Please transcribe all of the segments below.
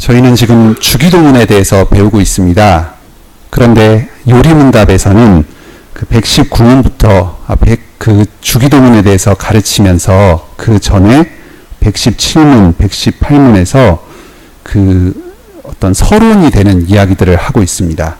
저희는 지금 주기도문에 대해서 배우고 있습니다. 그런데 요리문답에서는 그 119문부터 그 주기도문에 대해서 가르치면서 그 전에 117문, 118문에서 그 어떤 서론이 되는 이야기들을 하고 있습니다.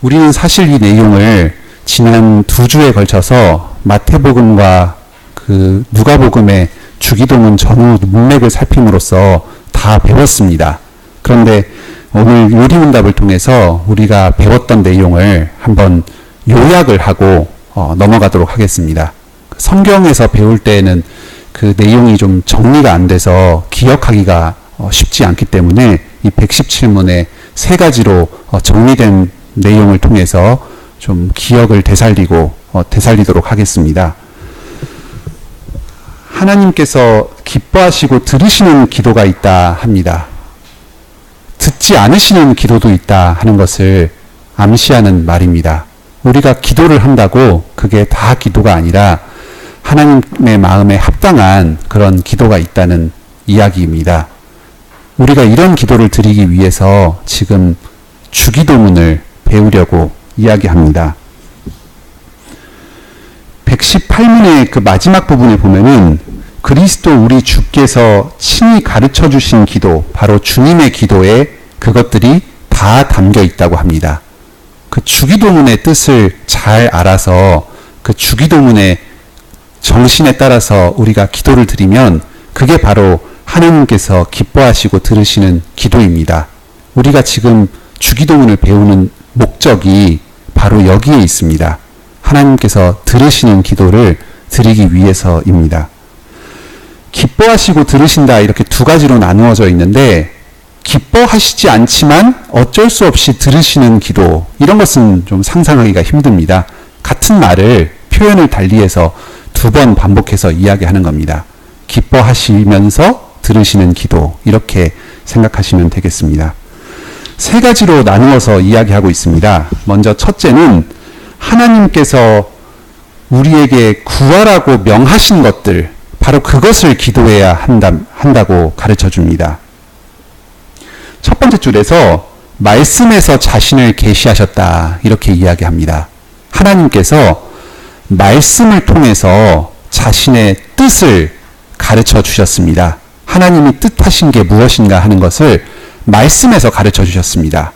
우리는 사실 이 내용을 지난 2주에 걸쳐서 마태복음과 그 누가복음의 주기도문 전후 문맥을 살핌으로써 다 배웠습니다. 그런데 오늘 요리문답을 통해서 우리가 배웠던 내용을 한번 요약을 하고 넘어가도록 하겠습니다. 성경에서 배울 때에는 그 내용이 좀 정리가 안 돼서 기억하기가 쉽지 않기 때문에 이 117문의 3가지로 정리된 내용을 통해서 좀 기억을 되살리도록 하겠습니다. 하나님께서 기뻐하시고 들으시는 기도가 있다 합니다. 듣지 않으시는 기도도 있다 하는 것을 암시하는 말입니다. 우리가 기도를 한다고 그게 다 기도가 아니라 하나님의 마음에 합당한 그런 기도가 있다는 이야기입니다. 우리가 이런 기도를 드리기 위해서 지금 주기도문을 배우려고 이야기합니다. 118문의 그 마지막 부분에 보면은 그리스도 우리 주께서 친히 가르쳐 주신 기도, 바로 주님의 기도에 그것들이 다 담겨 있다고 합니다. 그 주기도문의 뜻을 잘 알아서 그 주기도문의 정신에 따라서 우리가 기도를 드리면 그게 바로 하나님께서 기뻐하시고 들으시는 기도입니다. 우리가 지금 주기도문을 배우는 목적이 바로 여기에 있습니다. 하나님께서 들으시는 기도를 드리기 위해서입니다. 기뻐하시고 들으신다, 이렇게 2가지로 나누어져 있는데, 기뻐하시지 않지만 어쩔 수 없이 들으시는 기도, 이런 것은 좀 상상하기가 힘듭니다. 같은 말을 표현을 달리해서 2번 반복해서 이야기하는 겁니다. 기뻐하시면서 들으시는 기도, 이렇게 생각하시면 되겠습니다. 3가지로 나누어서 이야기하고 있습니다. 먼저 첫째는 하나님께서 우리에게 구하라고 명하신 것들, 바로 그것을 기도해야 한다고 가르쳐 줍니다. 첫 번째 줄에서 말씀에서 자신을 계시하셨다, 이렇게 이야기합니다. 하나님께서 말씀을 통해서 자신의 뜻을 가르쳐 주셨습니다. 하나님이 뜻하신 게 무엇인가 하는 것을 말씀에서 가르쳐 주셨습니다.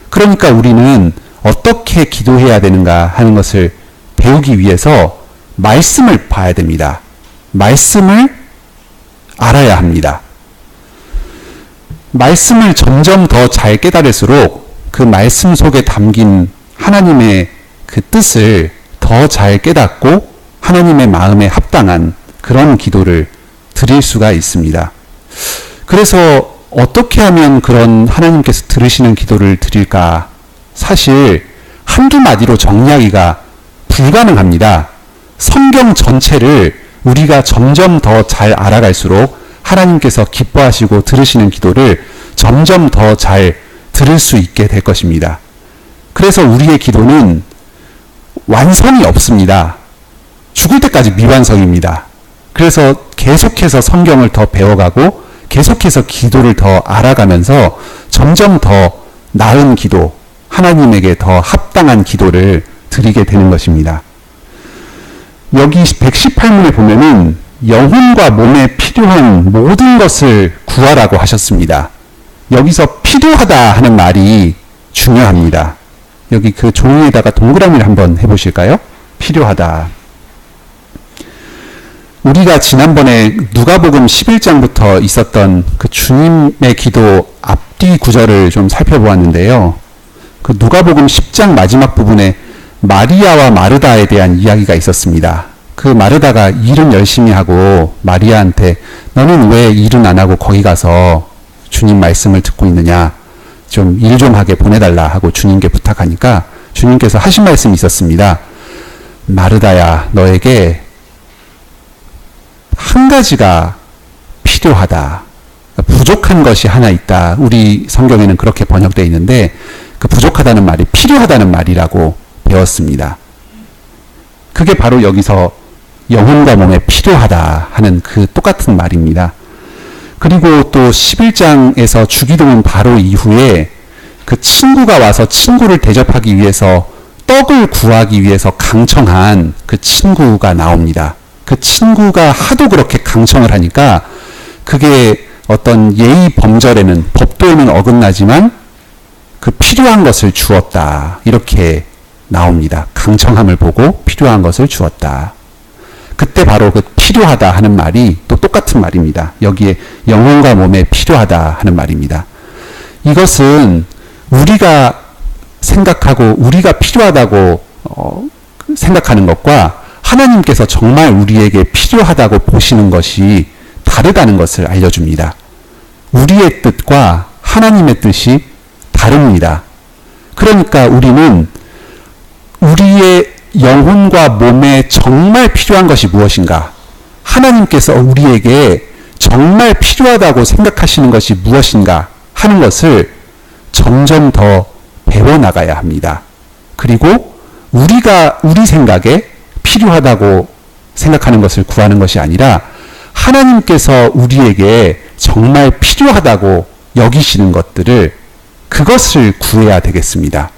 그러니까 우리는 어떻게 기도해야 되는가 하는 것을 배우기 위해서 말씀을 봐야 됩니다. 말씀을 알아야 합니다. 말씀을 점점 더 잘 깨달을수록 그 말씀 속에 담긴 하나님의 그 뜻을 더 잘 깨닫고 하나님의 마음에 합당한 그런 기도를 드릴 수가 있습니다. 그래서 어떻게 하면 그런 하나님께서 들으시는 기도를 드릴까? 사실 한두 마디로 정리하기가 불가능합니다. 성경 전체를 우리가 점점 더 잘 알아갈수록 하나님께서 기뻐하시고 들으시는 기도를 점점 더 잘 들을 수 있게 될 것입니다. 그래서 우리의 기도는 완성이 없습니다. 죽을 때까지 미완성입니다. 그래서 계속해서 성경을 더 배워가고 계속해서 기도를 더 알아가면서 점점 더 나은 기도, 하나님에게 더 합당한 기도를 드리게 되는 것입니다. 여기 118문에 보면은 영혼과 몸에 필요한 모든 것을 구하라고 하셨습니다. 여기서 필요하다 하는 말이 중요합니다. 여기 그 종이에다가 동그라미를 한번 해보실까요? 필요하다. 우리가 지난번에 누가복음 11장부터 있었던 그 주님의 기도 앞뒤 구절을 좀 살펴보았는데요. 그 누가복음 10장 마지막 부분에 마리아와 마르다에 대한 이야기가 있었습니다. 그 마르다가 일은 열심히 하고 마리아한테 너는 왜 일은 안 하고 거기 가서 주님 말씀을 듣고 있느냐, 좀 일 좀 하게 보내달라 하고 주님께 부탁하니까 주님께서 하신 말씀이 있었습니다. 마르다야, 너에게 한 가지가 필요하다. 부족한 것이 하나 있다. 우리 성경에는 그렇게 번역되어 있는데 그 부족하다는 말이 필요하다는 말이라고 배웠습니다. 그게 바로 여기서 영혼과 몸에 필요하다 하는 그 똑같은 말입니다. 그리고 또 11장에서 주기도문 바로 이후에 그 친구가 와서 친구를 대접하기 위해서 떡을 구하기 위해서 강청한 그 친구가 나옵니다. 그 친구가 하도 그렇게 강청을 하니까 그게 어떤 예의 범절에는, 법도에는 어긋나지만 그 필요한 것을 주었다. 이렇게 나옵니다. 강청함을 보고 필요한 것을 주었다. 그때 바로 그 필요하다 하는 말이 또 똑같은 말입니다. 여기에 영혼과 몸에 필요하다 하는 말입니다. 이것은 우리가 생각하고 우리가 필요하다고 생각하는 것과 하나님께서 정말 우리에게 필요하다고 보시는 것이 다르다는 것을 알려줍니다. 우리의 뜻과 하나님의 뜻이 다릅니다. 그러니까 우리는 우리의 영혼과 몸에 정말 필요한 것이 무엇인가? 하나님께서 우리에게 정말 필요하다고 생각하시는 것이 무엇인가 하는 것을 점점 더 배워나가야 합니다. 그리고 우리가 우리 생각에 필요하다고 생각하는 것을 구하는 것이 아니라 하나님께서 우리에게 정말 필요하다고 여기시는 것들을 그것을 구해야 되겠습니다.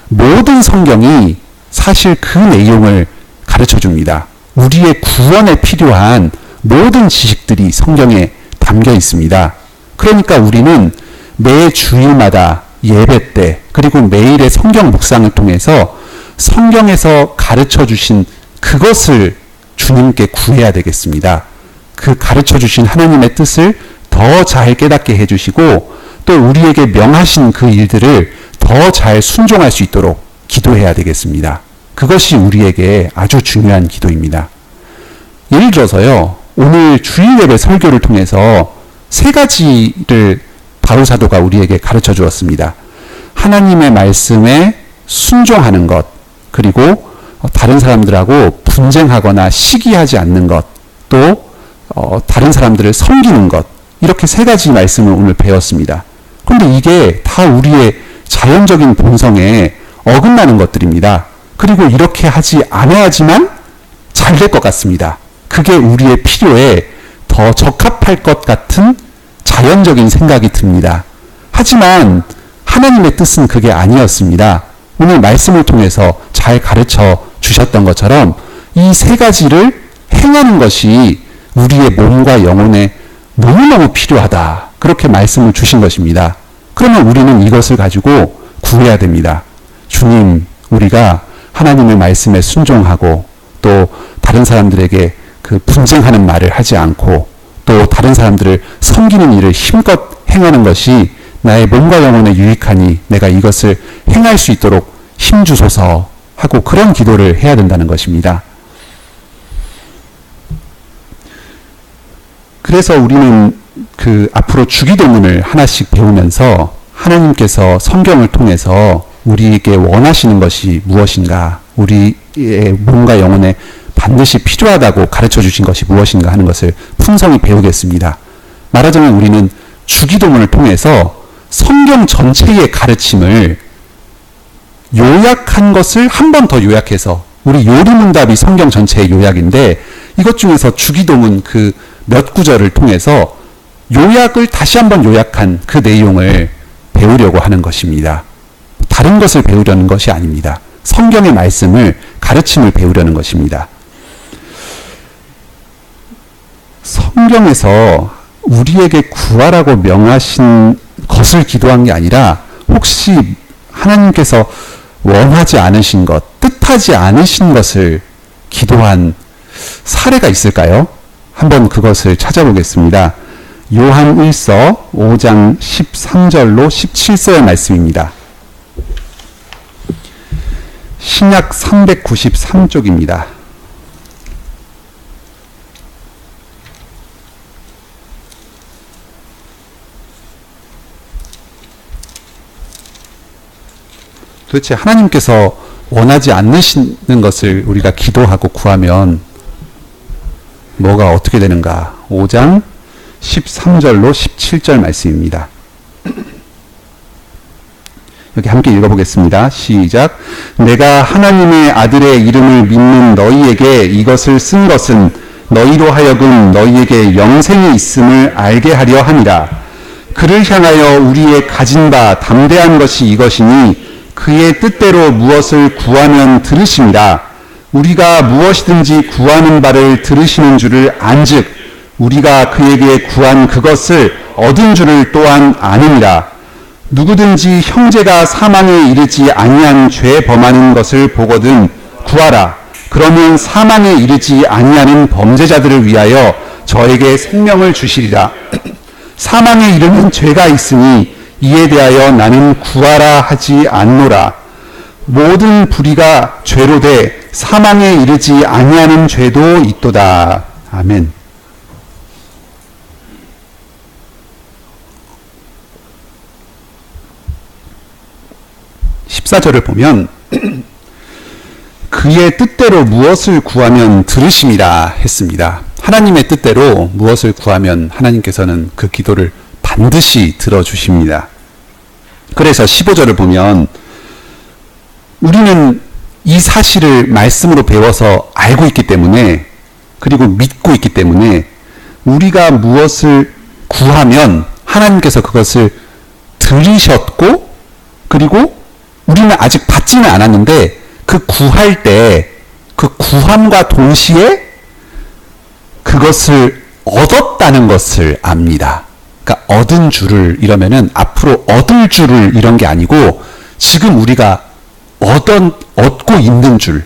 모든 성경이 사실 그 내용을 가르쳐 줍니다. 우리의 구원에 필요한 모든 지식들이 성경에 담겨 있습니다. 그러니까 우리는 매 주일마다 예배 때 그리고 매일의 성경 묵상을 통해서 성경에서 가르쳐 주신 그것을 주님께 구해야 되겠습니다. 그 가르쳐 주신 하나님의 뜻을 더 잘 깨닫게 해주시고 또 우리에게 명하신 그 일들을 더 잘 순종할 수 있도록 기도해야 되겠습니다. 그것이 우리에게 아주 중요한 기도입니다. 예를 들어서요, 오늘 주일 예배 설교를 통해서 세 가지를 바울 사도가 우리에게 가르쳐 주었습니다. 하나님의 말씀에 순종하는 것, 그리고 다른 사람들하고 분쟁하거나 시기하지 않는 것, 또 다른 사람들을 섬기는 것, 이렇게 세 가지 말씀을 오늘 배웠습니다. 그런데 이게 다 우리의 자연적인 본성에 어긋나는 것들입니다. 그리고 이렇게 하지 않아야지만 잘 될 것 같습니다. 그게 우리의 필요에 더 적합할 것 같은 자연적인 생각이 듭니다. 하지만 하나님의 뜻은 그게 아니었습니다. 오늘 말씀을 통해서 잘 가르쳐 주셨던 것처럼 이 세 가지를 행하는 것이 우리의 몸과 영혼에 너무너무 필요하다. 그렇게 말씀을 주신 것입니다. 그러면 우리는 이것을 가지고 구해야 됩니다. 주님, 우리가 하나님의 말씀에 순종하고 또 다른 사람들에게 그 분쟁하는 말을 하지 않고 또 다른 사람들을 섬기는 일을 힘껏 행하는 것이 나의 몸과 영혼에 유익하니 내가 이것을 행할 수 있도록 힘주소서 하고 그런 기도를 해야 된다는 것입니다. 그래서 우리는 그 앞으로 주기도문을 하나씩 배우면서 하나님께서 성경을 통해서 우리에게 원하시는 것이 무엇인가, 우리의 몸과 영혼에 반드시 필요하다고 가르쳐 주신 것이 무엇인가 하는 것을 풍성히 배우겠습니다. 말하자면 우리는 주기도문을 통해서 성경 전체의 가르침을 요약한 것을 한 번 더 요약해서, 우리 요리문답이 성경 전체의 요약인데 이것 중에서 주기도문 그 몇 구절을 통해서 요약을 다시 한번 요약한 그 내용을 배우려고 하는 것입니다. 다른 것을 배우려는 것이 아닙니다. 성경의 말씀을, 가르침을 배우려는 것입니다. 성경에서 우리에게 구하라고 명하신 것을 기도한 게 아니라 혹시 하나님께서 원하지 않으신 것, 뜻하지 않으신 것을 기도한 사례가 있을까요? 한번 그것을 찾아보겠습니다. 요한 1서 5장 13절로 17절의 말씀입니다. 신약 393쪽입니다. 도대체 하나님께서 원하지 않으시는 것을 우리가 기도하고 구하면 뭐가 어떻게 되는가? 5장 13절로 17절 말씀입니다. 여기 함께 읽어보겠습니다. 시작. 내가 하나님의 아들의 이름을 믿는 너희에게 이것을 쓴 것은 너희로 하여금 너희에게 영생이 있음을 알게 하려 함이라. 그를 향하여 우리의 가진 바 담대한 것이 이것이니 그의 뜻대로 무엇을 구하면 들으심이라. 우리가 무엇이든지 구하는 바를 들으시는 줄을 안즉 우리가 그에게 구한 그것을 얻은 줄을 또한 아느니라. 누구든지 형제가 사망에 이르지 아니한 죄 범하는 것을 보거든 구하라. 그러면 사망에 이르지 아니하는 범죄자들을 위하여 저에게 생명을 주시리라. 사망에 이르는 죄가 있으니 이에 대하여 나는 구하라 하지 않노라. 모든 불의가 죄로 돼 사망에 이르지 아니하는 죄도 있도다. 아멘. 14절을 보면 그의 뜻대로 무엇을 구하면 들으심이라 했습니다. 하나님의 뜻대로 무엇을 구하면 하나님께서는 그 기도를 반드시 들어주십니다. 그래서 15절을 보면 우리는 이 사실을 말씀으로 배워서 알고 있기 때문에, 그리고 믿고 있기 때문에 우리가 무엇을 구하면 하나님께서 그것을 들으셨고, 그리고 우리는 아직 받지는 않았는데 그 구할 때 그 구함과 동시에 그것을 얻었다는 것을 압니다. 그러니까 얻은 줄을, 이러면은 앞으로 얻을 줄을, 이런 게 아니고 지금 우리가 얻고 있는 줄,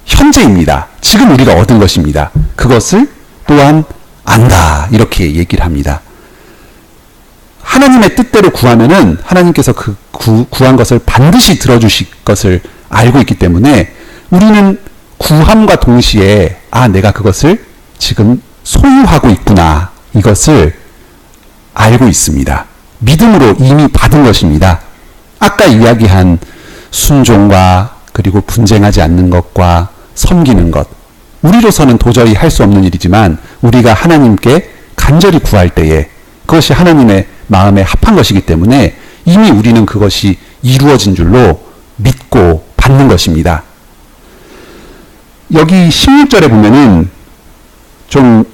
현재입니다. 지금 우리가 얻은 것입니다. 그것을 또한 안다, 이렇게 얘기를 합니다. 하나님의 뜻대로 구하면은 하나님께서 그 구한 것을 반드시 들어주실 것을 알고 있기 때문에 우리는 구함과 동시에 내가 그것을 지금 소유하고 있구나, 이것을 알고 있습니다. 믿음으로 이미 받은 것입니다. 아까 이야기한 순종과 그리고 분쟁하지 않는 것과 섬기는 것, 우리로서는 도저히 할 수 없는 일이지만 우리가 하나님께 간절히 구할 때에 그것이 하나님의 마음에 합한 것이기 때문에 이미 우리는 그것이 이루어진 줄로 믿고 받는 것입니다. 여기 16절에 보면은 좀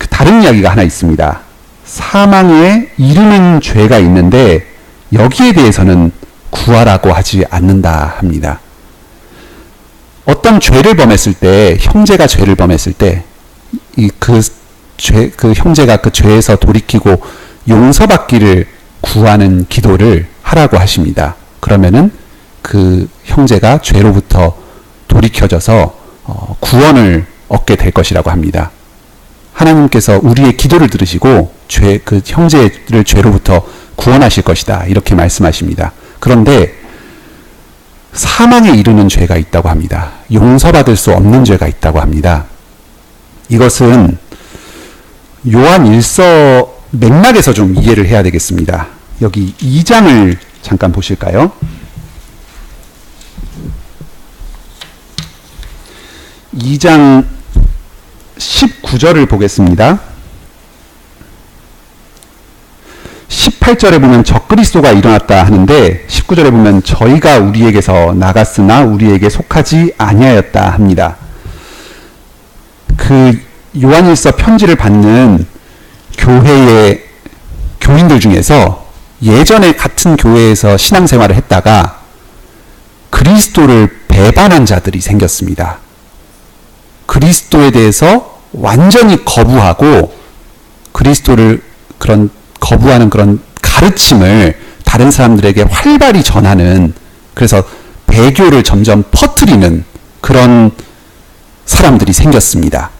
다른 이야기가 하나 있습니다. 사망에 이르는 죄가 있는데 여기에 대해서는 구하라고 하지 않는다 합니다. 어떤 죄를 범했을 때, 형제가 죄를 범했을 때 그 형제가 그 죄에서 돌이키고 용서받기를 구하는 기도를 하라고 하십니다. 그러면은 그 형제가 죄로부터 돌이켜져서 구원을 얻게 될 것이라고 합니다. 하나님께서 우리의 기도를 들으시고 그 형제를 죄로부터 구원하실 것이다, 이렇게 말씀하십니다. 그런데 사망에 이르는 죄가 있다고 합니다. 용서받을 수 없는 죄가 있다고 합니다. 이것은 요한 1서 맥락에서 좀 이해를 해야 되겠습니다. 여기 2장을 잠깐 보실까요? 2장 19절을 보겠습니다. 18절에 보면 적그리스도가 일어났다 하는데 19절에 보면 저희가 우리에게서 나갔으나 우리에게 속하지 아니하였다 합니다. 그 요한일서 편지를 받는 교회의 교인들 중에서 예전에 같은 교회에서 신앙생활을 했다가 그리스도를 배반한 자들이 생겼습니다. 그리스도에 대해서 완전히 거부하고 그리스도를 거부하는 그런 가르침을 다른 사람들에게 활발히 전하는, 그래서 배교를 점점 퍼뜨리는 그런 사람들이 생겼습니다.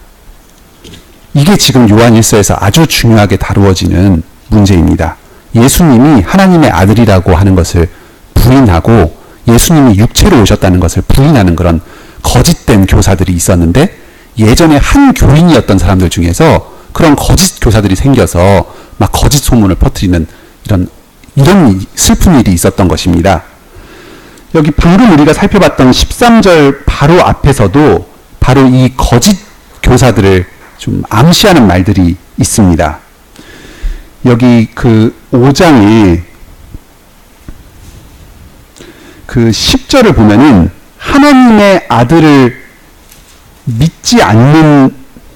이게 지금 요한일서에서 아주 중요하게 다루어지는 문제입니다. 예수님이 하나님의 아들이라고 하는 것을 부인하고 예수님이 육체로 오셨다는 것을 부인하는 그런 거짓된 교사들이 있었는데, 예전에 한 교인이었던 사람들 중에서 그런 거짓 교사들이 생겨서 막 거짓 소문을 퍼뜨리는 이런 슬픈 일이 있었던 것입니다. 여기 방금 우리가 살펴봤던 13절 바로 앞에서도 바로 이 거짓 교사들을 좀 암시하는 말들이 있습니다. 여기 그 5장에 그 10절을 보면은 하나님의 아들을 믿지 않는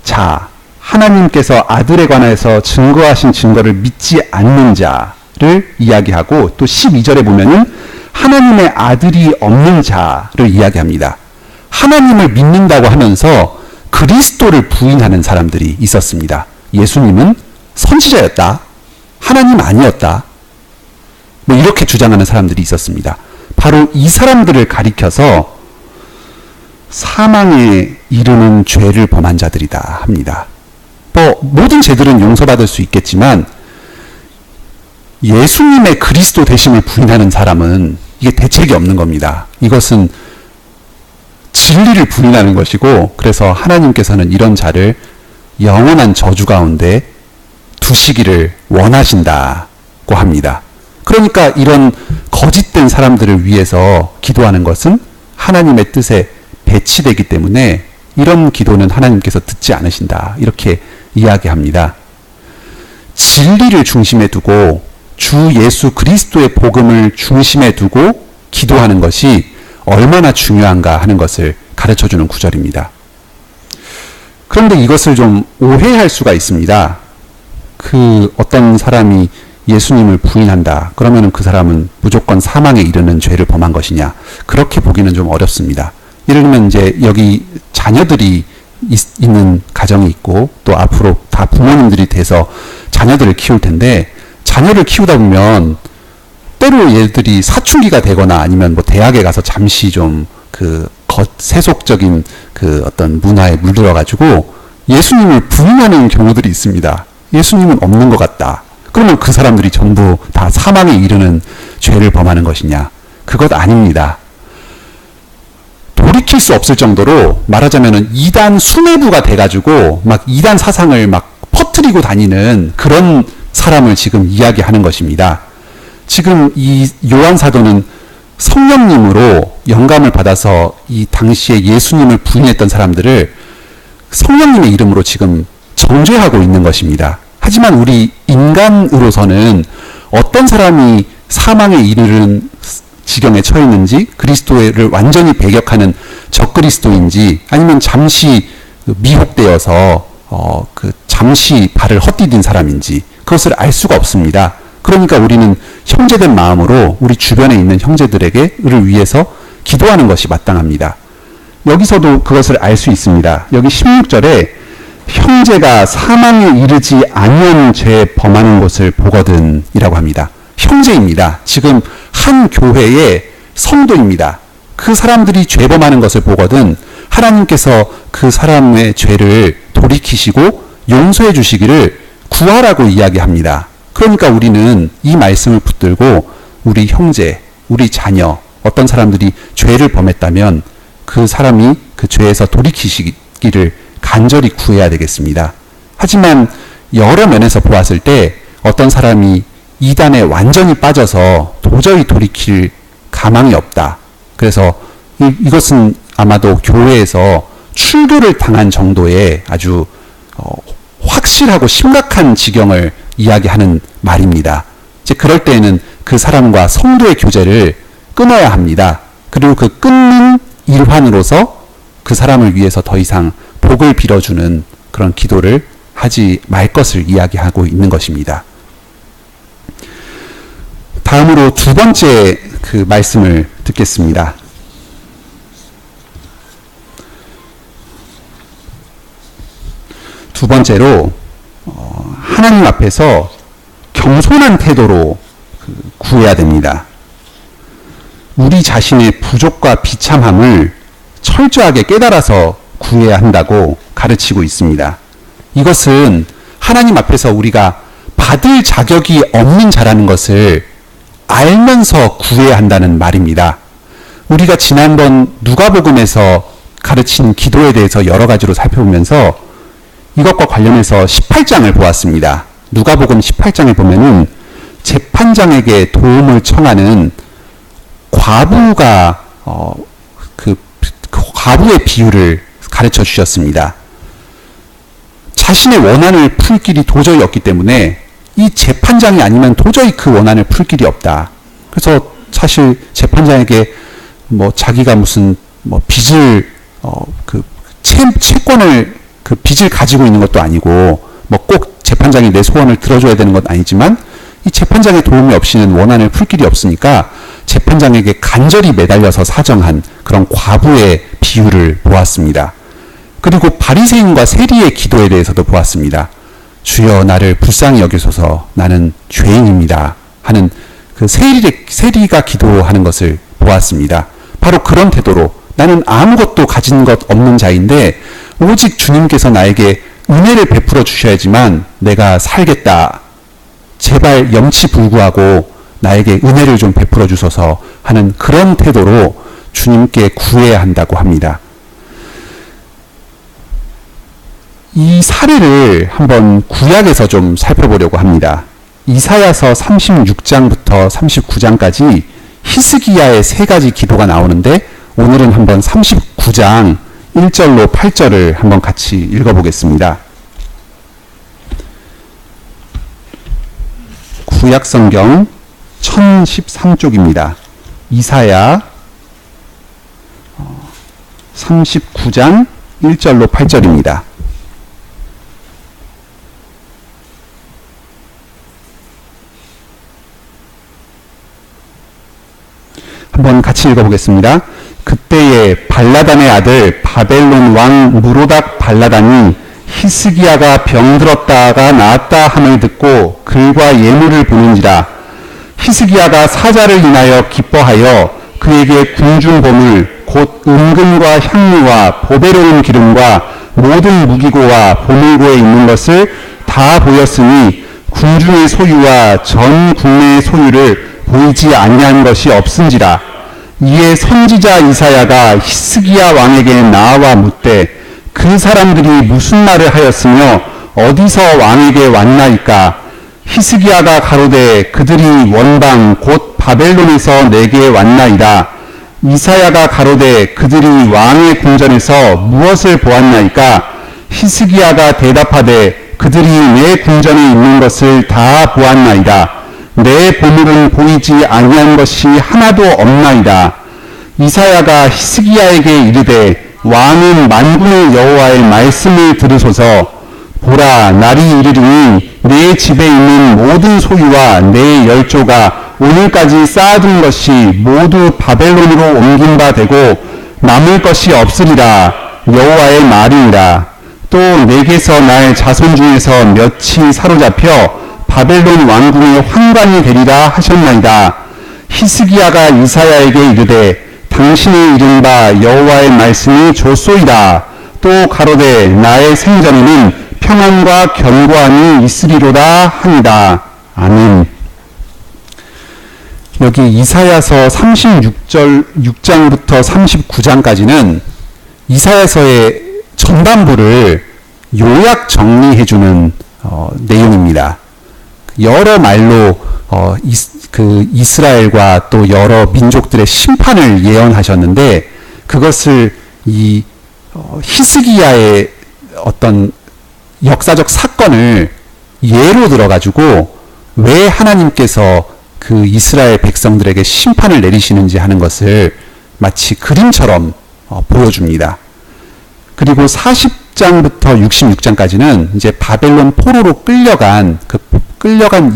자, 하나님께서 아들에 관해서 증거하신 증거를 믿지 않는 자를 이야기하고, 또 12절에 보면은 하나님의 아들이 없는 자를 이야기합니다. 하나님을 믿는다고 하면서 그리스도를 부인하는 사람들이 있었습니다. 예수님은 선지자였다, 하나님 아니었다, 뭐 이렇게 주장하는 사람들이 있었습니다. 바로 이 사람들을 가리켜서 사망에 이르는 죄를 범한 자들이다 합니다. 뭐 모든 죄들은 용서받을 수 있겠지만 예수님의 그리스도 되심을 부인하는 사람은 이게 대책이 없는 겁니다. 이것은 진리를 부인하는 것이고, 그래서 하나님께서는 이런 자를 영원한 저주 가운데 두시기를 원하신다고 합니다. 그러니까 이런 거짓된 사람들을 위해서 기도하는 것은 하나님의 뜻에 배치되기 때문에 이런 기도는 하나님께서 듣지 않으신다, 이렇게 이야기합니다. 진리를 중심에 두고 주 예수 그리스도의 복음을 중심에 두고 기도하는 것이 얼마나 중요한가 하는 것을 가르쳐주는 구절입니다. 그런데 이것을 좀 오해할 수가 있습니다. 어떤 사람이 예수님을 부인한다, 그러면 그 사람은 무조건 사망에 이르는 죄를 범한 것이냐, 그렇게 보기는 좀 어렵습니다. 예를 들면 이제 여기 자녀들이 있는 가정이 있고, 또 앞으로 다 부모님들이 돼서 자녀들을 키울 텐데, 자녀를 키우다 보면 때로 얘들이 사춘기가 되거나 아니면 뭐 대학에 가서 잠시 좀 세속적인 어떤 문화에 물들어가지고 예수님을 부인하는 경우들이 있습니다. 예수님은 없는 것 같다. 그러면 그 사람들이 전부 다 사망에 이르는 죄를 범하는 것이냐? 그것 아닙니다. 돌이킬 수 없을 정도로 말하자면은 이단 수뇌부가 돼가지고 막 이단 사상을 막 퍼뜨리고 다니는 그런 사람을 지금 이야기하는 것입니다. 지금 이 요한 사도는 성령님으로 영감을 받아서 이 당시에 예수님을 부인했던 사람들을 성령님의 이름으로 지금 정죄하고 있는 것입니다. 하지만 우리 인간으로서는 어떤 사람이 사망에 이르는 지경에 처해 있는지, 그리스도를 완전히 배격하는 적그리스도인지, 아니면 잠시 미혹되어서 잠시 발을 헛디딘 사람인지, 그것을 알 수가 없습니다. 그러니까 우리는 형제된 마음으로 우리 주변에 있는 형제들을 위해서 기도하는 것이 마땅합니다. 여기서도 그것을 알 수 있습니다. 여기 16절에 형제가 사망에 이르지 아니한 죄 범하는 것을 보거든 이라고 합니다. 형제입니다. 지금 한 교회의 성도입니다. 그 사람들이 죄 범하는 것을 보거든 하나님께서 그 사람의 죄를 돌이키시고 용서해 주시기를 구하라고 이야기합니다. 그러니까 우리는 이 말씀을 붙들고 우리 형제, 우리 자녀, 어떤 사람들이 죄를 범했다면 그 사람이 그 죄에서 돌이키시기를 간절히 구해야 되겠습니다. 하지만 여러 면에서 보았을 때 어떤 사람이 이단에 완전히 빠져서 도저히 돌이킬 가망이 없다. 그래서 이것은 아마도 교회에서 출교를 당한 정도의 아주 확실하고 심각한 지경을 이야기하는 말입니다. 이제 그럴 때에는 그 사람과 성도의 교제를 끊어야 합니다. 그리고 그 끊는 일환으로서 그 사람을 위해서 더 이상 복을 빌어주는 그런 기도를 하지 말 것을 이야기하고 있는 것입니다. 다음으로 두 번째 그 말씀을 듣겠습니다. 두 번째로 하나님 앞에서 겸손한 태도로 구해야 됩니다. 우리 자신의 부족과 비참함을 철저하게 깨달아서 구해야 한다고 가르치고 있습니다. 이것은 하나님 앞에서 우리가 받을 자격이 없는 자라는 것을 알면서 구해야 한다는 말입니다. 우리가 지난번 누가복음에서 가르친 기도에 대해서 여러 가지로 살펴보면서 이것과 관련해서 18장을 보았습니다. 누가복음 18장에 보면은 재판장에게 도움을 청하는 과부가 그 과부의 비유를 가르쳐 주셨습니다. 자신의 원한을 풀 길이 도저히 없기 때문에 이 재판장이 아니면 도저히 그 원한을 풀 길이 없다. 그래서 사실 재판장에게 뭐 자기가 무슨 뭐 빚을 채권을 그 빚을 가지고 있는 것도 아니고 뭐 꼭 재판장이 내 소원을 들어줘야 되는 건 아니지만 이 재판장의 도움이 없이는 원한을 풀 길이 없으니까 재판장에게 간절히 매달려서 사정한 그런 과부의 비유를 보았습니다. 그리고 바리새인과 세리의 기도에 대해서도 보았습니다. 주여 나를 불쌍히 여기소서 나는 죄인입니다 하는 그 세리가 기도하는 것을 보았습니다. 바로 그런 태도로 나는 아무것도 가진 것 없는 자인데 오직 주님께서 나에게 은혜를 베풀어 주셔야지만 내가 살겠다. 제발 염치불구하고 나에게 은혜를 좀 베풀어 주소서 하는 그런 태도로 주님께 구해야 한다고 합니다. 이 사례를 한번 구약에서 좀 살펴보려고 합니다. 이사야서 36장부터 39장까지 히스기야의 세 가지 기도가 나오는데 오늘은 한번 39장 1절로 8절을 한번 같이 읽어보겠습니다. 구약성경 1013쪽입니다. 이사야 39장 1절로 8절입니다. 한번 같이 읽어보겠습니다. 그때에 발라단의 아들 바벨론 왕 무로닥 발라단이 히스기야가 병들었다가 나았다 함을 듣고 글과 예물을 보는지라. 히스기야가 사자를 인하여 기뻐하여 그에게 궁중보물 곧 은금과 향유와 보배로운 기름과 모든 무기고와 보물고에 있는 것을 다 보였으니 궁중의 소유와 전 국내의 소유를 보이지 아니한 것이 없은지라. 이에 선지자 이사야가 히스기야 왕에게 나와 묻되 그 사람들이 무슨 말을 하였으며 어디서 왕에게 왔나이까. 히스기야가 가로되 그들이 원방 곧 바벨론에서 내게 왔나이다. 이사야가 가로되 그들이 왕의 궁전에서 무엇을 보았나이까. 히스기야가 대답하되 그들이 내 궁전에 있는 것을 다 보았나이다. 내 보물은 보이지 아니한 것이 하나도 없나이다. 이사야가 히스기야에게 이르되 왕은 만군의 여호와의 말씀을 들으소서. 보라 날이 이르리니 내 집에 있는 모든 소유와 내 열조가 오늘까지 쌓아둔 것이 모두 바벨론으로 옮긴 바 되고 남을 것이 없으리라. 여호와의 말이니라. 또 내게서 날 자손 중에서 몇이 사로잡혀 바벨론 왕궁의 환관이 되리라 하셨나이다. 히스기야가 이사야에게 이르되 당신의 이른바 여호와의 말씀이 좋소이다. 또 가로되 나의 생전에는 평안과 견고함이 있으리로다 하니다. 아멘. 여기 이사야서 36장부터 39장까지는 이사야서의 전반부를 요약 정리해주는 내용입니다. 여러 말로 이스라엘과 또 여러 민족들의 심판을 예언하셨는데 그것을 이 히스기야의 어떤 역사적 사건을 예로 들어가지고 왜 하나님께서 그 이스라엘 백성들에게 심판을 내리시는지 하는 것을 마치 그림처럼 보여줍니다. 그리고 40장부터 66장까지는 이제 바벨론 포로로 끌려간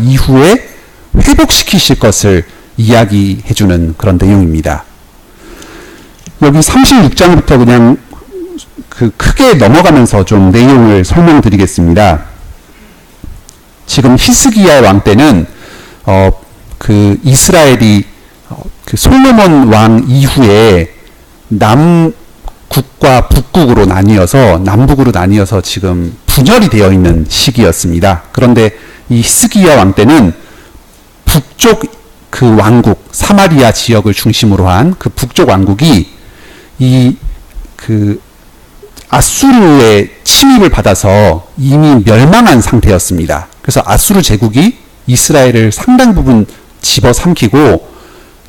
이후에 회복시키실 것을 이야기해주는 그런 내용입니다. 여기 36장부터 그냥 크게 넘어가면서 좀 내용을 설명드리겠습니다. 지금 히스기야 왕 때는 이스라엘이 솔로몬 왕 이후에 남국과 북국으로 나뉘어서 남북으로 나뉘어서 지금 분열이 되어 있는 시기였습니다. 그런데 이 히스기야 왕 때는 북쪽 그 왕국 사마리아 지역을 중심으로 한 그 북쪽 왕국이 아수르의 침입을 받아서 이미 멸망한 상태였습니다. 그래서 아수르 제국이 이스라엘을 상당 부분 집어삼키고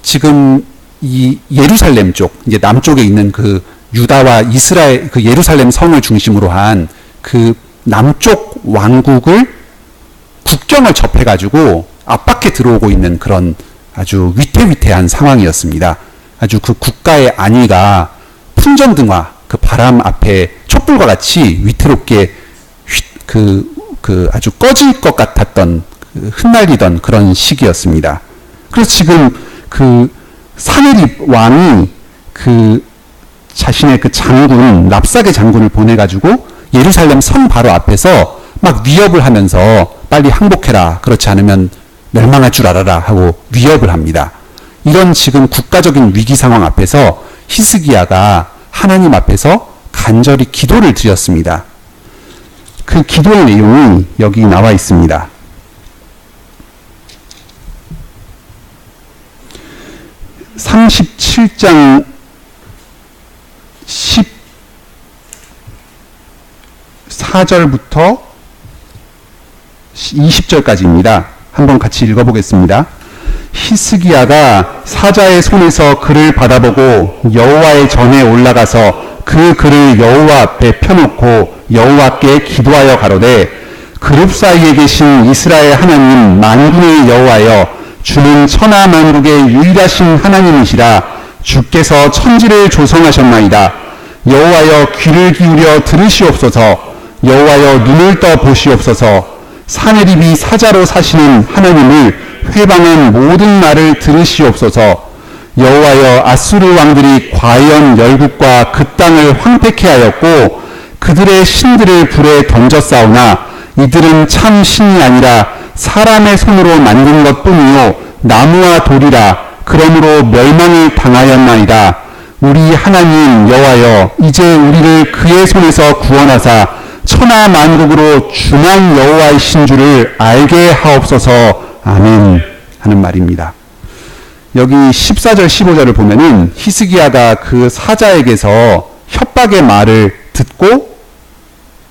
지금 이 예루살렘 쪽, 이제 남쪽에 있는 그 유다와 이스라엘 그 예루살렘 성을 중심으로 한 그 남쪽 왕국을 국경을 접해가지고 압박해 들어오고 있는 그런 아주 위태위태한 상황이었습니다. 아주 그 국가의 안위가 풍전등화, 그 바람 앞에 촛불과 같이 위태롭게 아주 꺼질 것 같았던 흩날리던 그런 시기였습니다. 그래서 지금 그 사네립 왕이 자신의 장군 랍사게 장군을 보내가지고 예루살렘 성 바로 앞에서 막 위협을 하면서 빨리 항복해라, 그렇지 않으면 멸망할 줄 알아라 하고 위협을 합니다. 이런 지금 국가적인 위기 상황 앞에서 히스기야가 하나님 앞에서 간절히 기도를 드렸습니다. 그 기도의 내용이 여기 나와 있습니다. 37장 14절부터 20절까지입니다. 한번 같이 읽어보겠습니다. 히스기야가 사자의 손에서 글을 받아보고 여호와의 전에 올라가서 그 글을 여호와 앞에 펴놓고 여호와께 기도하여 가로되, 그룹 사이에 계신 이스라엘 하나님 만군의 여호와여, 주는 천하 만국의 유일하신 하나님이시라. 주께서 천지를 조성하셨나이다. 여호와여, 귀를 기울여 들으시옵소서. 여호와여, 눈을 떠 보시옵소서. 사네립이 사자로 사시는 하나님을 회방한 모든 말을 들으시옵소서. 여호와여, 아수르 왕들이 과연 열국과 그 땅을 황폐케 하였고 그들의 신들을 불에 던졌사오나 이들은 참 신이 아니라 사람의 손으로 만든 것뿐이요 나무와 돌이라. 그러므로 멸망을 당하였나이다. 우리 하나님 여호와여, 이제 우리를 그의 손에서 구원하사 천하 만국으로 중한 여호와이신 줄을 알게 하옵소서. 아멘 하는 말입니다. 여기 14절 15절을 보면은 히스기야가 그 사자에게서 협박의 말을 듣고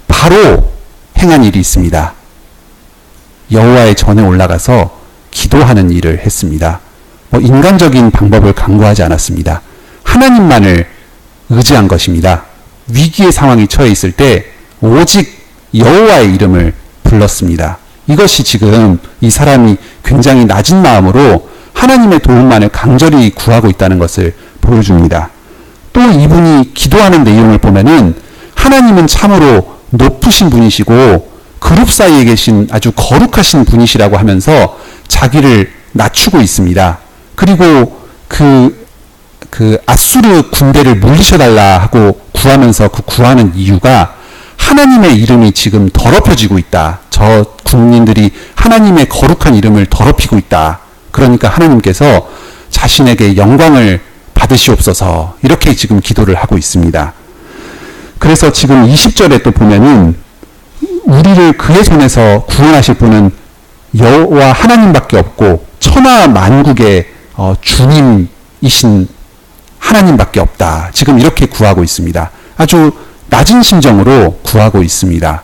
바로 행한 일이 있습니다. 여호와의 전에 올라가서 기도하는 일을 했습니다. 인간적인 방법을 강구하지 않았습니다. 하나님만을 의지한 것입니다. 위기의 상황이 처해 있을 때 오직 여호와의 이름을 불렀습니다. 이것이 지금 이 사람이 굉장히 낮은 마음으로 하나님의 도움만을 간절히 구하고 있다는 것을 보여줍니다. 또 이분이 기도하는 내용을 보면은 하나님은 참으로 높으신 분이시고 그룹 사이에 계신 아주 거룩하신 분이시라고 하면서 자기를 낮추고 있습니다. 그리고 그 아수르 군대를 물리쳐달라 하고 구하면서 그 구하는 이유가 하나님의 이름이 지금 더럽혀지고 있다. 저 국민들이 하나님의 거룩한 이름을 더럽히고 있다. 그러니까 하나님께서 자신에게 영광을 받으시옵소서, 이렇게 지금 기도를 하고 있습니다. 그래서 지금 20절에 또 보면은 우리를 그의 손에서 구원하실 분은 여호와 하나님밖에 없고 천하 만국의 주님이신 하나님밖에 없다. 지금 이렇게 구하고 있습니다. 아주 낮은 심정으로 구하고 있습니다.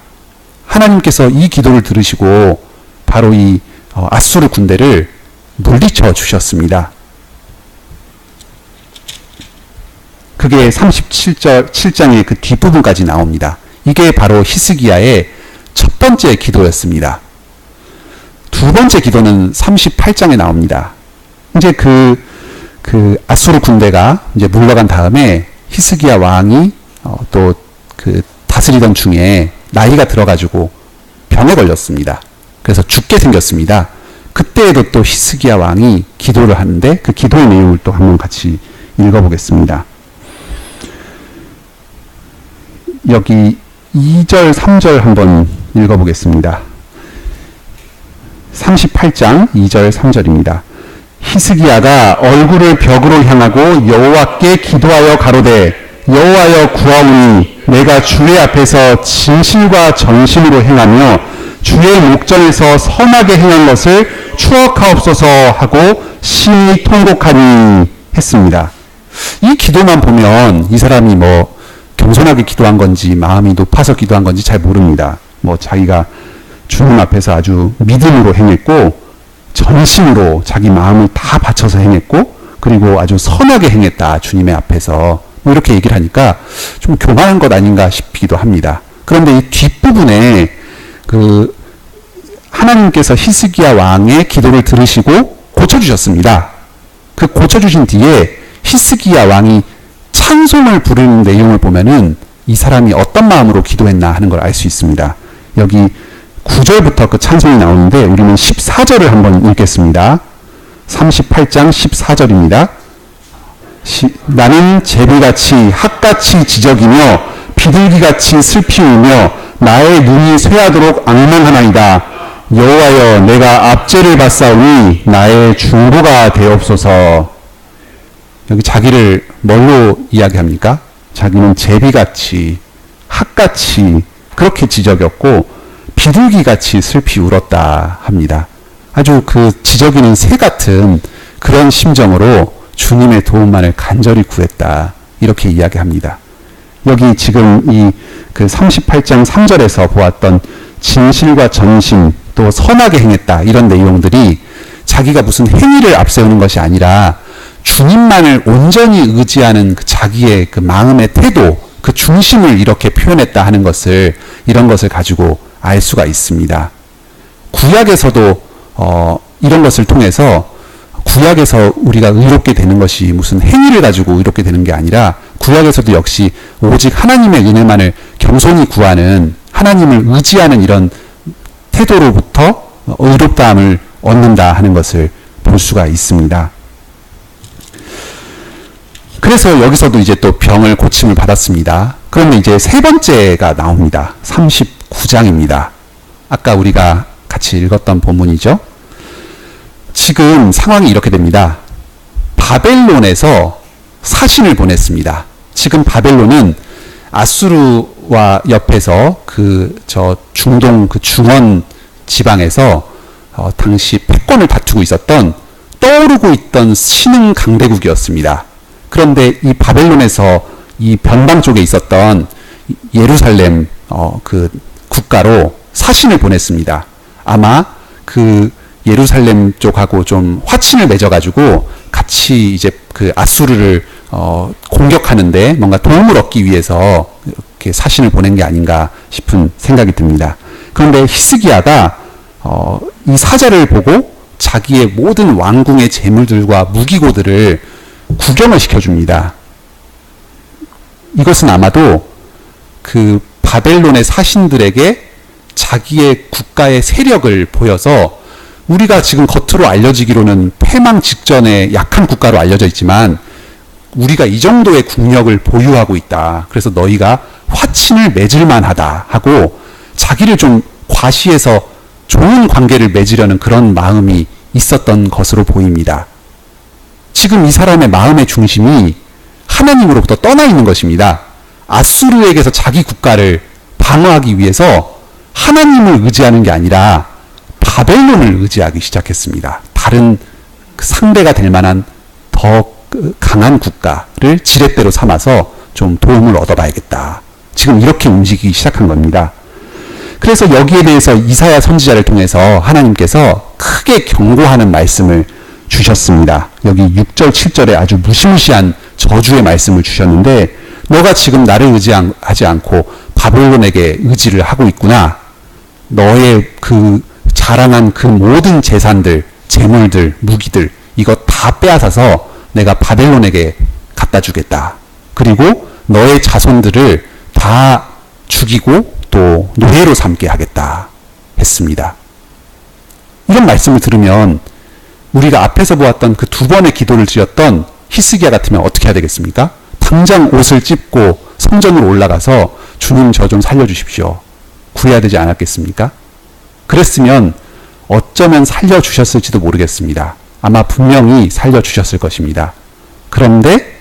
하나님께서 이 기도를 들으시고 바로 이 아수르 군대를 물리쳐 주셨습니다. 그게 37장의 그 뒷부분까지 나옵니다. 이게 바로 히스기야의 첫 번째 기도였습니다. 두 번째 기도는 38장에 나옵니다. 이제 그 아수르 군대가 이제 물러간 다음에 히스기야 왕이 또 그 다스리던 중에 나이가 들어가지고 병에 걸렸습니다. 그래서 죽게 생겼습니다. 그때에도 또 히스기야 왕이 기도를 하는데 그 기도의 내용을 또 한번 같이 읽어보겠습니다. 여기 2절, 3절 한번 읽어보겠습니다. 38장 2절, 3절입니다. 히스기야가 얼굴을 벽으로 향하고 여호와께 기도하여 가로되, 여호와여 구하오니 내가 주의 앞에서 진실과 정심으로 행하며 주의 목전에서 선하게 행한 것을 추억하옵소서 하고 심히 통곡하니 했습니다. 이 기도만 보면 이 사람이 겸손하게 기도한 건지 마음이 높아서 기도한 건지 잘 모릅니다. 자기가 주님 앞에서 아주 믿음으로 행했고 전심으로 자기 마음을 다 바쳐서 행했고 그리고 아주 선하게 행했다. 주님의 앞에서 이렇게 얘기를 하니까 좀 교만한 것 아닌가 싶기도 합니다. 그런데 이 뒷부분에 하나님께서 히스기야 왕의 기도를 들으시고 고쳐주셨습니다. 그 고쳐주신 뒤에 히스기야 왕이 찬송을 부르는 내용을 보면은 이 사람이 어떤 마음으로 기도했나 하는 걸 알 수 있습니다. 여기 9절부터 그 찬송이 나오는데 우리는 14절을 한번 읽겠습니다. 38장 14절입니다. 나는 제비같이 핫같이 지저귀며 비둘기같이 슬피 울며 나의 눈이 쇠하도록 앙망하나이다. 여호와여 내가 압제를 받사오니 나의 중보가 되옵소서. 여기 자기를 뭘로 이야기합니까? 자기는 제비같이 핫같이 그렇게 지저귀었고 비둘기같이 슬피 울었다 합니다. 아주 그 지저귀는 새 같은 그런 심정으로 주님의 도움만을 간절히 구했다. 이렇게 이야기합니다. 여기 지금 이 그 38장 3절에서 보았던 진실과 전심 또 선하게 행했다. 이런 내용들이 자기가 무슨 행위를 앞세우는 것이 아니라 주님만을 온전히 의지하는 그 자기의 그 마음의 태도, 그 중심을 이렇게 표현했다 하는 것을 이런 것을 가지고 알 수가 있습니다. 구약에서도 이런 것을 통해서 구약에서 우리가 의롭게 되는 것이 무슨 행위를 가지고 의롭게 되는 게 아니라 구약에서도 역시 오직 하나님의 은혜만을 겸손히 구하는 하나님을 의지하는 이런 태도로부터 의롭다함을 얻는다 하는 것을 볼 수가 있습니다. 그래서 여기서도 이제 또 병을 고침을 받았습니다. 그런데 이제 세 번째가 나옵니다. 39장입니다. 아까 우리가 같이 읽었던 본문이죠. 지금 상황이 이렇게 됩니다. 바벨론에서 사신을 보냈습니다. 지금 바벨론은 아수르와 옆에서 중동 그 중원 지방에서 당시 패권을 다투고 있었던 떠오르고 있던 신흥 강대국이었습니다. 그런데 이 바벨론에서 이 변방 쪽에 있었던 예루살렘 그 국가로 사신을 보냈습니다. 아마 그 예루살렘 쪽하고 좀 화친을 맺어가지고 같이 이제 그 아수르를 공격하는데 뭔가 도움을 얻기 위해서 이렇게 사신을 보낸 게 아닌가 싶은 생각이 듭니다. 그런데 히스기야가 이 사자를 보고 자기의 모든 왕궁의 재물들과 무기고들을 구경을 시켜줍니다. 이것은 아마도 그 바벨론의 사신들에게 자기의 국가의 세력을 보여서 우리가 지금 겉으로 알려지기로는 패망 직전에 약한 국가로 알려져 있지만 우리가 이 정도의 국력을 보유하고 있다. 그래서 너희가 화친을 맺을 만하다 하고 자기를 좀 과시해서 좋은 관계를 맺으려는 그런 마음이 있었던 것으로 보입니다. 지금 이 사람의 마음의 중심이 하나님으로부터 떠나 있는 것입니다. 아수르에게서 자기 국가를 방어하기 위해서 하나님을 의지하는 게 아니라 바벨론을 의지하기 시작했습니다. 다른 상대가 될 만한 더 강한 국가를 지렛대로 삼아서 좀 도움을 얻어봐야겠다. 지금 이렇게 움직이기 시작한 겁니다. 그래서 여기에 대해서 이사야 선지자를 통해서 하나님께서 크게 경고하는 말씀을 주셨습니다. 여기 6절, 7절에 아주 무시무시한 저주의 말씀을 주셨는데 너가 지금 나를 의지하지 않고 바벨론에게 의지를 하고 있구나. 너의 그 자랑한 그 모든 재산들, 재물들, 무기들 이거 다 빼앗아서 내가 바벨론에게 갖다 주겠다. 그리고 너의 자손들을 다 죽이고 또 노예로 삼게 하겠다 했습니다. 이런 말씀을 들으면 우리가 앞에서 보았던 그 두 번의 기도를 드렸던 히스기야 같으면 어떻게 해야 되겠습니까? 당장 옷을 찢고 성전으로 올라가서 주님 저 좀 살려주십시오. 구해야 되지 않았겠습니까? 그랬으면 어쩌면 살려주셨을지도 모르겠습니다. 아마 분명히 살려주셨을 것입니다. 그런데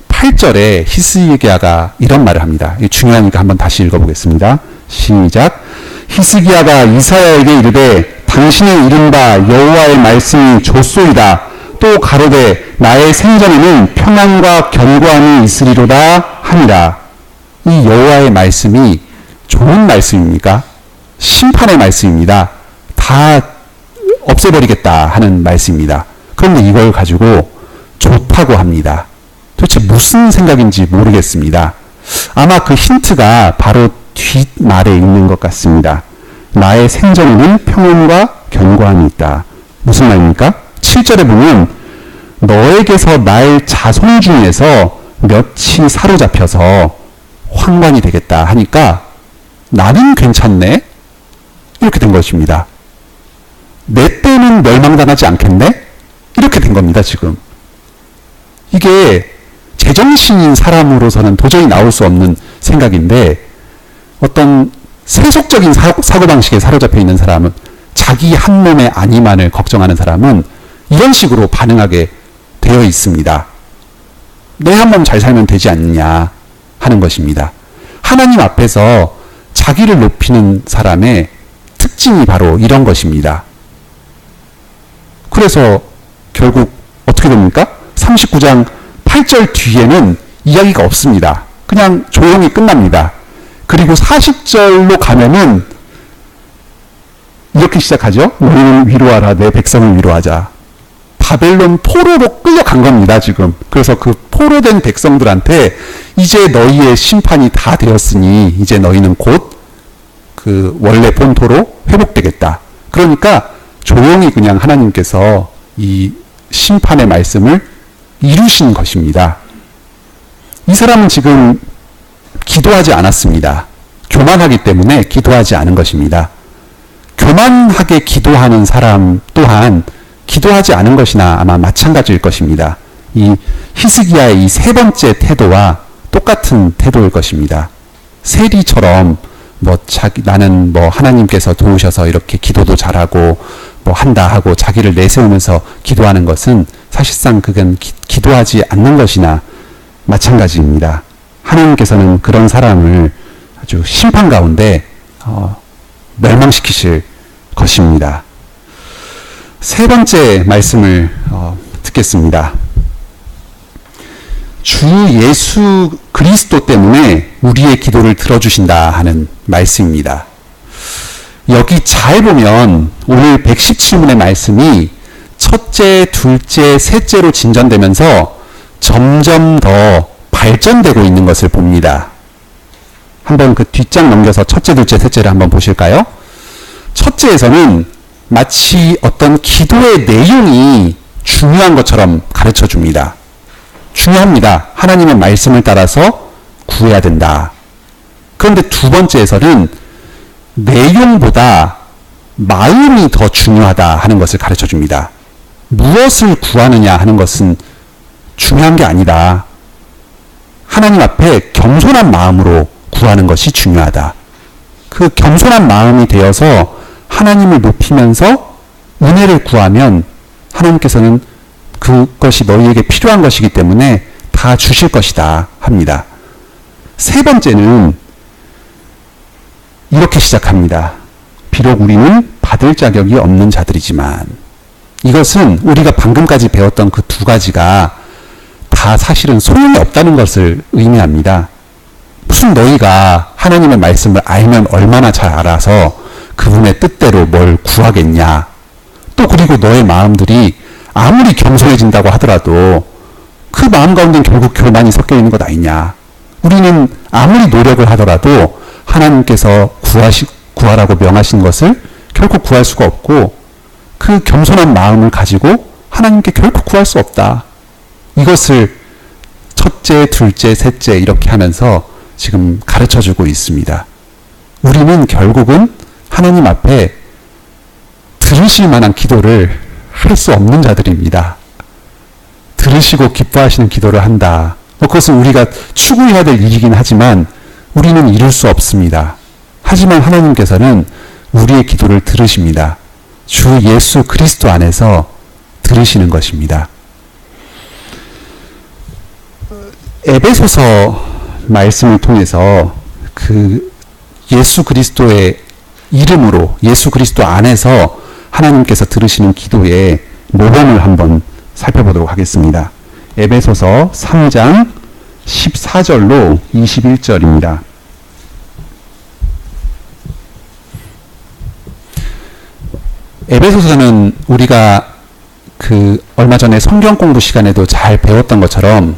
8절에 히스기야가 이런 말을 합니다. 이게 중요하니까 한번 다시 읽어보겠습니다. 시작. 히스기야가 이사야에게 이르되 당신의 이른바 여호와의 말씀이 좋소이다. 또 가로되 나의 생전에는 평안과 견고함이 있으리로다 하니라. 이 여호와의 말씀이 좋은 말씀입니까? 심판의 말씀입니다. 다 없애버리겠다 하는 말씀입니다. 그런데 이걸 가지고 좋다고 합니다. 도대체 무슨 생각인지 모르겠습니다. 아마 그 힌트가 바로 뒷말에 있는 것 같습니다. 나의 생전에는 평안과 견고함이 있다. 무슨 말입니까? 7절에 보면 너에게서 날 자손 중에서 몇이 사로잡혀서 황관이 되겠다 하니까 나는 괜찮네? 이렇게 된 것입니다. 내 때는 멸망당하지 않겠네? 이렇게 된 겁니다, 지금. 이게 제정신인 사람으로서는 도저히 나올 수 없는 생각인데, 어떤 세속적인 사고방식에 사로잡혀 있는 사람은, 자기 한 몸의 안위만을 걱정하는 사람은 이런 식으로 반응하게 되어 있습니다. 내 한 몸 잘 살면 되지 않느냐 하는 것입니다. 하나님 앞에서 자기를 높이는 사람의 특징이 바로 이런 것입니다. 그래서 결국 어떻게 됩니까? 39장 8절 뒤에는 이야기가 없습니다. 그냥 조용히 끝납니다. 그리고 40절로 가면은 이렇게 시작하죠. 너희는 위로하라, 내 백성을 위로하자. 바벨론 포로로 끌려간 겁니다, 지금. 그래서 그 포로된 백성들한테 이제 너희의 심판이 다 되었으니 이제 너희는 곧 그 원래 본토로 회복되겠다. 그러니까 조용히 그냥 하나님께서 이 심판의 말씀을 이루신 것입니다. 이 사람은 지금 기도하지 않았습니다. 교만하기 때문에 기도하지 않은 것입니다. 교만하게 기도하는 사람 또한 기도하지 않은 것이나 아마 마찬가지일 것입니다. 이 히스기야의 이 세 번째 태도와 똑같은 태도일 것입니다. 세리처럼 나는 하나님께서 도우셔서 이렇게 기도도 잘하고 한다 하고 자기를 내세우면서 기도하는 것은 사실상 그건 기도하지 않는 것이나 마찬가지입니다. 하나님께서는 그런 사람을 아주 심판 가운데 멸망시키실 것입니다. 세 번째 말씀을 듣겠습니다. 주 예수 그리스도 때문에 우리의 기도를 들어주신다 하는 말씀입니다. 여기 잘 보면 오늘 117문의 말씀이 첫째, 둘째, 셋째로 진전되면서 점점 더 발전되고 있는 것을 봅니다. 한번 그 뒷장 넘겨서 첫째, 둘째, 셋째를 한번 보실까요? 첫째에서는 마치 어떤 기도의 내용이 중요한 것처럼 가르쳐 줍니다. 중요합니다. 하나님의 말씀을 따라서 구해야 된다. 그런데 두 번째에서는 내용보다 마음이 더 중요하다 하는 것을 가르쳐 줍니다. 무엇을 구하느냐 하는 것은 중요한 게 아니다. 하나님 앞에 겸손한 마음으로 구하는 것이 중요하다. 그 겸손한 마음이 되어서 하나님을 높이면서 은혜를 구하면 하나님께서는 그것이 너희에게 필요한 것이기 때문에 다 주실 것이다 합니다. 세 번째는 이렇게 시작합니다. 비록 우리는 받을 자격이 없는 자들이지만, 이것은 우리가 방금까지 배웠던 그 두 가지가 다 사실은 소용이 없다는 것을 의미합니다. 무슨 너희가 하나님의 말씀을 알면 얼마나 잘 알아서 그분의 뜻대로 뭘 구하겠냐. 또 그리고 너의 마음들이 아무리 겸손해진다고 하더라도 그 마음 가운데는 결국 교만이 섞여 있는 것 아니냐. 우리는 아무리 노력을 하더라도 하나님께서 구하라고 명하신 것을 결국 구할 수가 없고, 그 겸손한 마음을 가지고 하나님께 결국 구할 수 없다. 이것을 첫째, 둘째, 셋째 이렇게 하면서 지금 가르쳐주고 있습니다. 우리는 결국은 하나님 앞에 들으실 만한 기도를 할 수 없는 자들입니다. 들으시고 기뻐하시는 기도를 한다. 그것은 우리가 추구해야 될 일이긴 하지만 우리는 이룰 수 없습니다. 하지만 하나님께서는 우리의 기도를 들으십니다. 주 예수 그리스도 안에서 들으시는 것입니다. 에베소서 말씀을 통해서 그 예수 그리스도의 이름으로 예수 그리스도 안에서 하나님께서 들으시는 기도의 모범을 한번 살펴보도록 하겠습니다. 에베소서 3장 14절로 21절입니다. 에베소서는 우리가 얼마 전에 성경 공부 시간에도 잘 배웠던 것처럼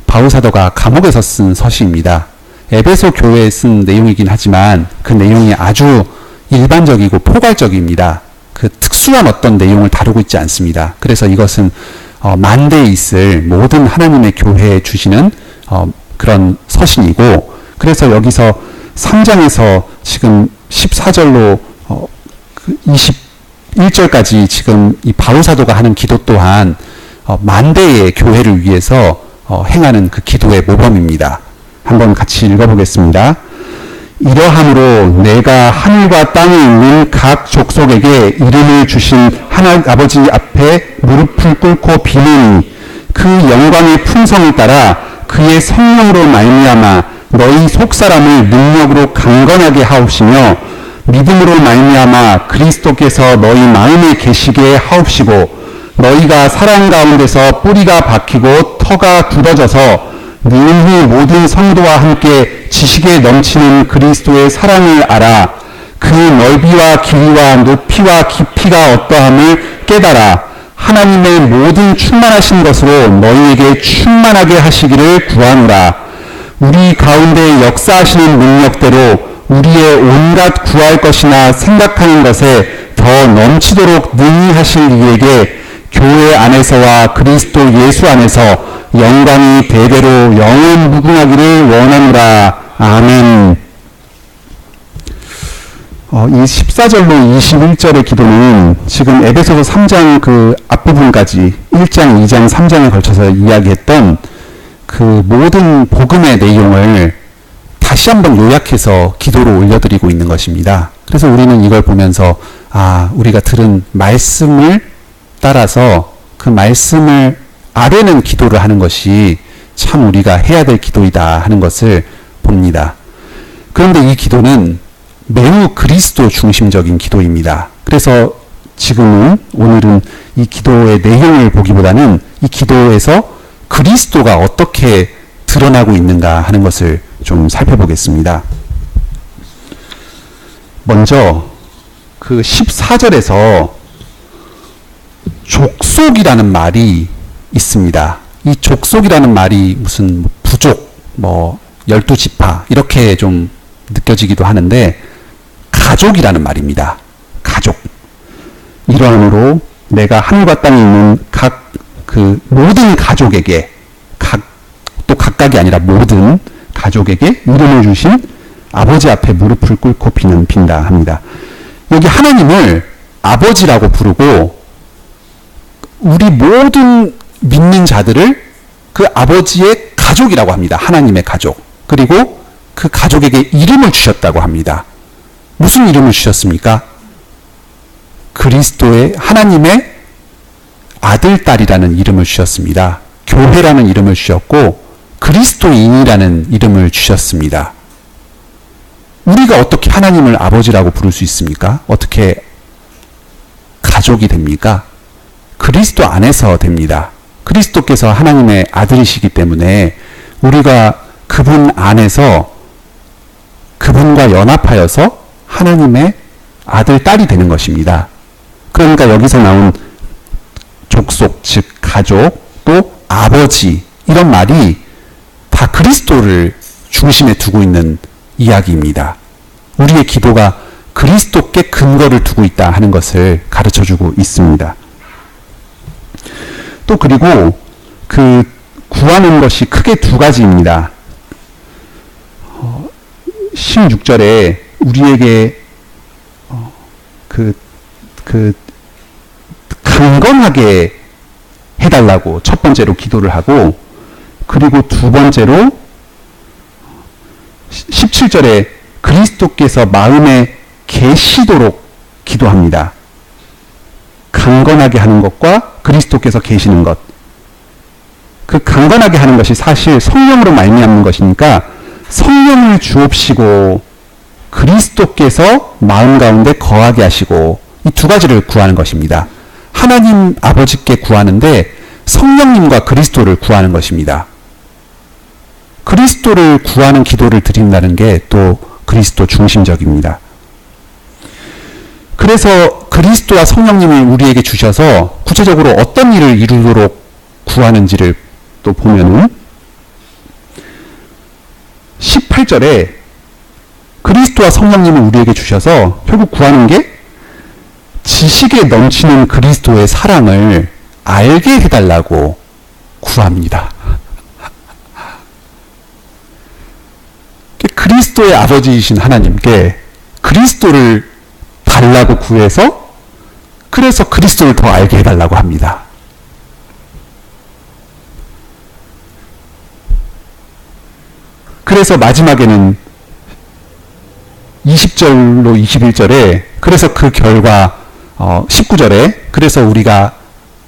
바울 사도가 감옥에서 쓴 서시입니다. 에베소 교회에 쓴 내용이긴 하지만 그 내용이 아주 일반적이고 포괄적입니다. 그 특수한 어떤 내용을 다루고 있지 않습니다. 그래서 이것은 만대에 있을 모든 하나님의 교회에 주시는 그런 서신이고, 그래서 여기서 3장에서 지금 14절로 21절까지 지금 이 바울 사도가 하는 기도 또한 만대의 교회를 위해서 행하는 그 기도의 모범입니다. 한번 같이 읽어보겠습니다. 이러함으로 내가 하늘과 땅에 있는 각 족속에게 이름을 주신 아버지 앞에 무릎을 꿇고 비노니 그 영광의 풍성을 따라 그의 성령으로 말미암아 너희 속사람을 능력으로 강건하게 하옵시며 믿음으로 말미암아 그리스도께서 너희 마음에 계시게 하옵시고 너희가 사랑 가운데서 뿌리가 박히고 터가 굳어져서 능히 모든 성도와 함께 지식에 넘치는 그리스도의 사랑을 알아 그 넓이와 길이와 높이와 깊이가 어떠함을 깨달아 하나님의 모든 충만하신 것으로 너희에게 충만하게 하시기를 구하노라. 우리 가운데 역사하시는 능력대로 우리의 온갖 구할 것이나 생각하는 것에 더 넘치도록 능히 하실 이에게 교회 안에서와 그리스도 예수 안에서 영광이 대대로 영원 무궁하기를 원하노라. 아멘. 이 14절로 21절의 기도는 지금 에베소서 3장 그 앞부분까지 1장, 2장, 3장에 걸쳐서 이야기했던 그 모든 복음의 내용을 다시 한번 요약해서 기도로 올려드리고 있는 것입니다. 그래서 우리는 이걸 보면서 우리가 들은 말씀을 따라서 그 말씀을 아뢰는 기도를 하는 것이 참 우리가 해야 될 기도이다 하는 것을 봅니다. 그런데 이 기도는 매우 그리스도 중심적인 기도입니다. 그래서 오늘은 이 기도의 내용을 보기보다는 이 기도에서 그리스도가 어떻게 드러나고 있는가 하는 것을 좀 살펴보겠습니다. 먼저 그 14절에서 족속이라는 말이 있습니다. 이 족속이라는 말이 무슨 부족, 12지파 이렇게 좀 느껴지기도 하는데 가족이라는 말입니다. 가족. 이러함으로 내가 하늘과 땅에 있는 모든 가족에게 또 각각이 아니라 모든 가족에게 이름을 주신 아버지 앞에 무릎을 꿇고 빈다 합니다. 여기 하나님을 아버지라고 부르고 우리 모든 믿는 자들을 그 아버지의 가족이라고 합니다. 하나님의 가족. 그리고 그 가족에게 이름을 주셨다고 합니다. 무슨 이름을 주셨습니까? 그리스도의 하나님의 아들, 딸이라는 이름을 주셨습니다. 교회라는 이름을 주셨고 그리스도인이라는 이름을 주셨습니다. 우리가 어떻게 하나님을 아버지라고 부를 수 있습니까? 어떻게 가족이 됩니까? 그리스도 안에서 됩니다. 그리스도께서 하나님의 아들이시기 때문에 우리가 그분 안에서 그분과 연합하여서 하나님의 아들, 딸이 되는 것입니다. 그러니까 여기서 나온 족속, 즉 가족, 또 아버지 이런 말이 다 그리스도를 중심에 두고 있는 이야기입니다. 우리의 기도가 그리스도께 근거를 두고 있다 하는 것을 가르쳐주고 있습니다. 또 그리고 그 구하는 것이 크게 두 가지입니다. 16절에 우리에게 강건하게 해달라고 첫 번째로 기도를 하고, 그리고 두 번째로 17절에 그리스도께서 마음에 계시도록 기도합니다. 강건하게 하는 것과 그리스도께서 계시는 것. 그 강건하게 하는 것이 사실 성령으로 말미암는 것이니까 성령을 주옵시고 그리스도께서 마음 가운데 거하게 하시고, 이 두 가지를 구하는 것입니다. 하나님 아버지께 구하는데 성령님과 그리스도를 구하는 것입니다. 그리스도를 구하는 기도를 드린다는 게 또 그리스도 중심적입니다. 그래서 그리스도와 성령님을 우리에게 주셔서 구체적으로 어떤 일을 이루도록 구하는지를 또 보면은 18절에 그리스도와 성령님을 우리에게 주셔서 결국 구하는 게 지식에 넘치는 그리스도의 사랑을 알게 해달라고 구합니다. 그리스도의 아버지이신 하나님께 그리스도를 달라고 구해서 그래서 그리스도를 더 알게 해달라고 합니다. 그래서 마지막에는 20절로 21절에 그래서 그 결과 19절에 그래서 우리가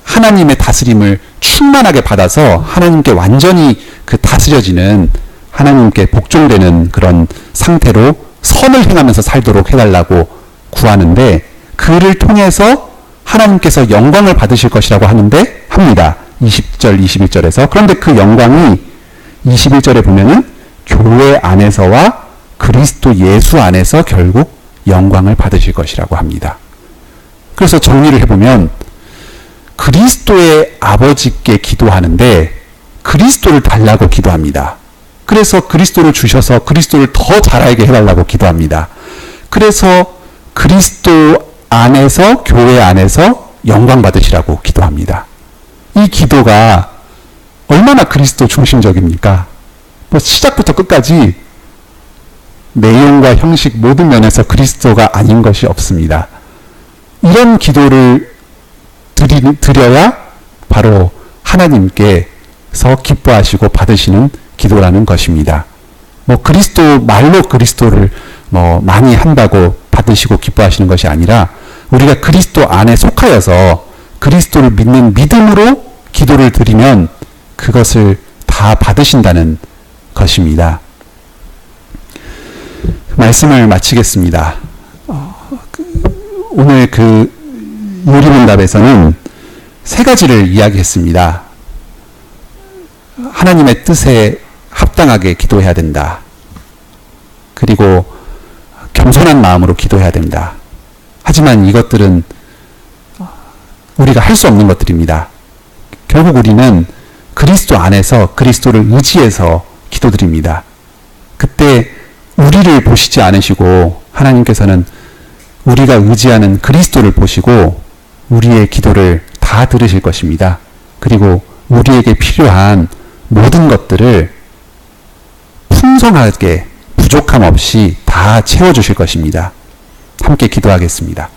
하나님의 다스림을 충만하게 받아서 하나님께 완전히 그 다스려지는 하나님께 복종되는 그런 상태로 선을 행하면서 살도록 해달라고 구하는데 그를 통해서 하나님께서 영광을 받으실 것이라고 합니다. 20절, 21절에서. 그런데 그 영광이 21절에 보면은 교회 안에서와 그리스도 예수 안에서 결국 영광을 받으실 것이라고 합니다. 그래서 정리를 해보면 그리스도의 아버지께 기도하는데 그리스도를 달라고 기도합니다. 그래서 그리스도를 주셔서 그리스도를 더 잘 알게 해달라고 기도합니다. 그래서 그리스도 안에서 교회 안에서 영광 받으시라고 기도합니다. 이 기도가 얼마나 그리스도 중심적입니까? 뭐 시작부터 끝까지 내용과 형식 모든 면에서 그리스도가 아닌 것이 없습니다. 이런 기도를 드려야 바로 하나님께서 기뻐하시고 받으시는 기도라는 것입니다. 뭐 그리스도 말로 그리스도를 뭐 많이 한다고 받으시고 기뻐하시는 것이 아니라 우리가 그리스도 안에 속하여서 그리스도를 믿는 믿음으로 기도를 드리면 그것을 다 받으신다는 것입니다. 말씀을 마치겠습니다. 오늘 그 요리문답에서는 세 가지를 이야기했습니다. 하나님의 뜻에 합당하게 기도해야 된다. 그리고 겸손한 마음으로 기도해야 된다. 하지만 이것들은 우리가 할 수 없는 것들입니다. 결국 우리는 그리스도 안에서 그리스도를 의지해서 기도드립니다. 그때 우리를 보시지 않으시고 하나님께서는 우리가 의지하는 그리스도를 보시고 우리의 기도를 다 들으실 것입니다. 그리고 우리에게 필요한 모든 것들을 풍성하게 부족함 없이 다 채워주실 것입니다. 함께 기도하겠습니다.